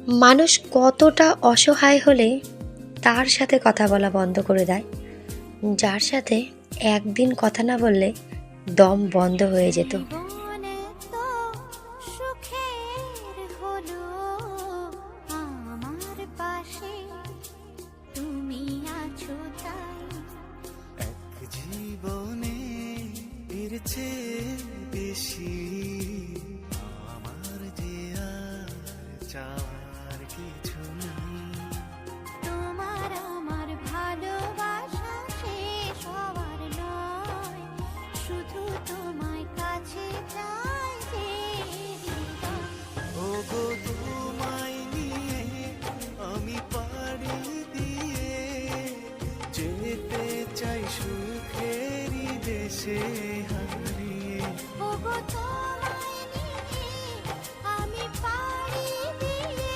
মানুষ কতটা অসহায় হলে তার সাথে কথা বলা বন্ধ করে দেয়, যার সাথে একদিন কথা না বললে দম বন্ধ হয়ে যেত। বেশি আমার যে আর চাওয়ার কিছু নেই। তোমার আমার ভালোবাসা শেষ হওয়ার নয়, শুধু তোমায় কাছে চাই যে হৃদয়। ওগো তোমায় নিয়ে আমি পাড়ি দিয়ে যেতে চাই সুখেরই দেশে।